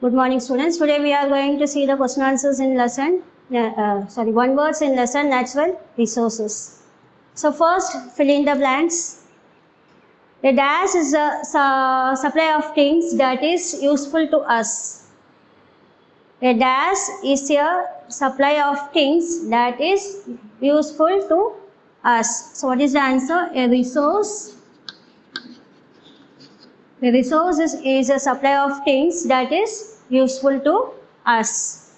Good morning, students. Today we are going to see the question answers in lesson, one words in lesson natural resources. So first, fill in the blanks. A dash is a supply of things that is useful to us. A dash is a supply of things that is useful to us. So what is the answer? A resource. The resource is a supply of things that is useful to us.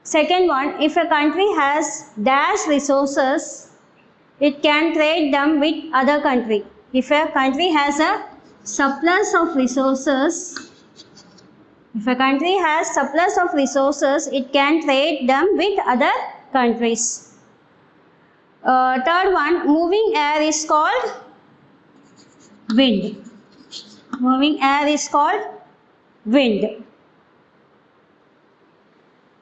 Second one, if a country has dash resources, it can trade them with other country. If a country has a surplus of resources, it can trade them with other countries. Third one, moving air is called wind. Moving air is called wind.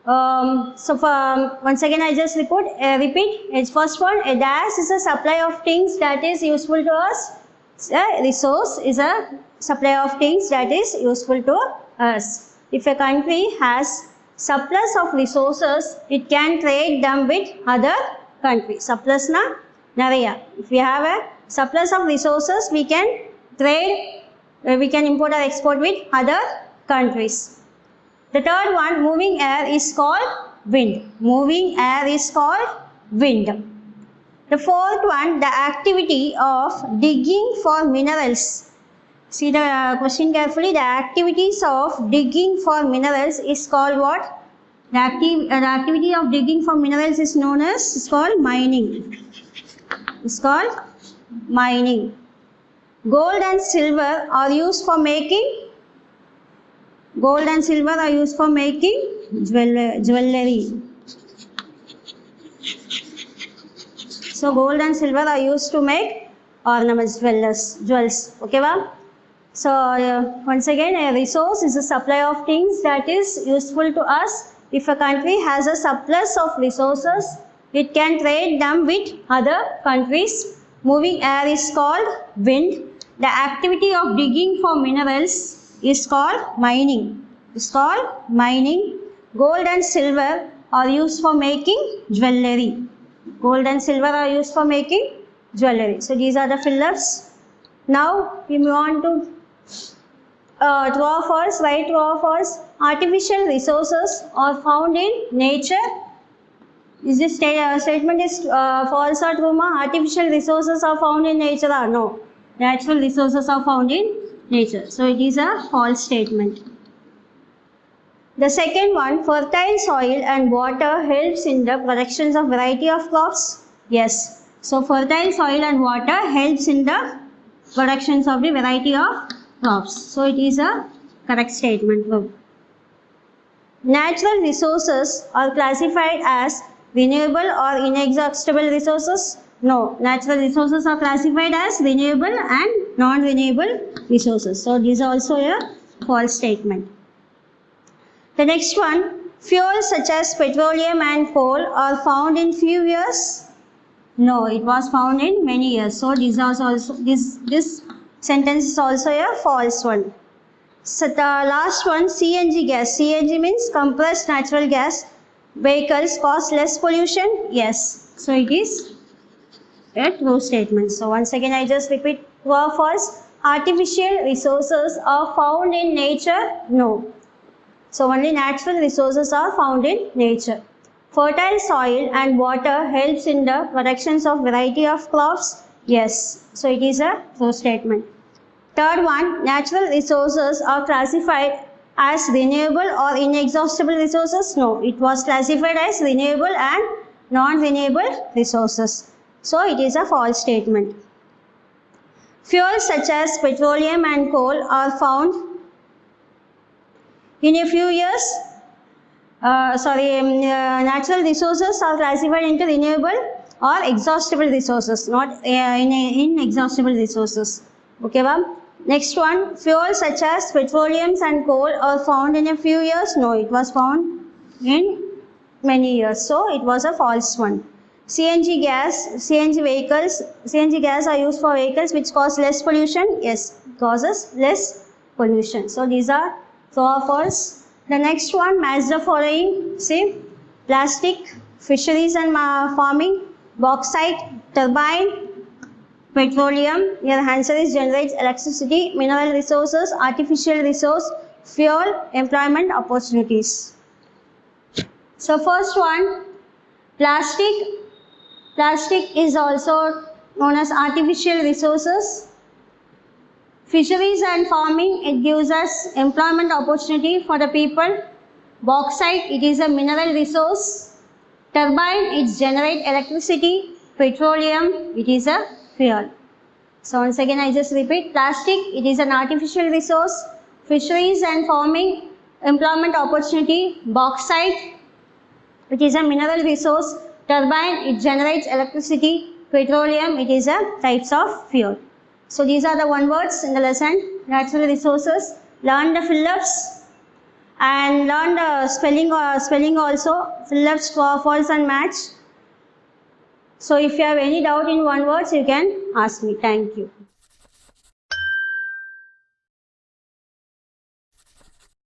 Once again I just repeat. It's first one, a dash is a supply of things that is useful to us. A resource is a supply of things that is useful to us. If a country has surplus of resources, it can trade them with other countries. Surplus na nariya. If we have a surplus of resources, we can trade, we can import or export with other countries. The third one, moving air is called wind. Moving air is called wind. The fourth one, the activity of digging for minerals. See the question carefully. The activities of digging for minerals is called what? The activity of digging for minerals is known as, it's called mining. It's called mining. Gold and silver are used for making jewelry. So gold and silver are used to make ornaments, jewels. Okay, well? So once again, a resource is a supply of things that is useful to us. If a country has a surplus of resources, it can trade them with other countries. Moving air is called wind. The activity of digging for minerals is called mining. Gold and silver are used for making jewelry. So these are the fill-ups. Now we move on to true or false. Write true or false. Artificial resources are found in nature. Is this statement is false or true? Artificial resources are found in nature or no? Natural resources are found in nature. So it is a false statement. The second one, fertile soil and water helps in the production of variety of crops. Yes. So fertile soil and water helps in the production of the variety of crops. So it is a correct statement. Natural resources are classified as renewable or inexhaustible resources. No, natural resources are classified as renewable and non-renewable resources. So this is also a false statement. The next one, fuels such as petroleum and coal are found in few years. No, it was found in many years. So this sentence is also a false one. So the last one, CNG gas. CNG means compressed natural gas. Vehicles cause less pollution. Yes. So it is a true statement. So once again I just repeat, true or false. Artificial resources are found in nature. No. So only natural resources are found in nature. Fertile soil and water helps in the production of variety of crops. Yes. So it is a true statement. Third one, natural resources are classified as renewable or inexhaustible resources. No, it was classified as renewable and non-renewable resources. So it is a false statement. Fuels such as petroleum and coal are found in a few years. Natural resources are classified into renewable or exhaustible resources, not inexhaustible resources. Okay, well? Next one, fuels such as petroleum and coal are found in a few years. No, it was found in many years. So it was a false one. CNG gas are used for vehicles which cause less pollution. Yes, causes less pollution. So these are True or false? The next one, match the following. See, plastic, fisheries and farming, bauxite, turbine, petroleum. Your answer is generates electricity, mineral resources, artificial resource, fuel, employment opportunities. So first one, plastic. Plastic is also known as artificial resources. Fisheries and farming, it gives us employment opportunity for the people. Bauxite, it is a mineral resource. Turbine, it generates electricity. Petroleum, it is a fuel. So once again I just repeat, plastic, it is an artificial resource. Fisheries and farming, employment opportunity. Bauxite, it is a mineral resource. Turbine, it generates electricity. Petroleum, it is a types of fuel. So these are the one words in the lesson. Natural resources. Learn the fill-ups and learn the spelling also. Fill-ups for false and match. So if you have any doubt in one words, you can ask me. Thank you.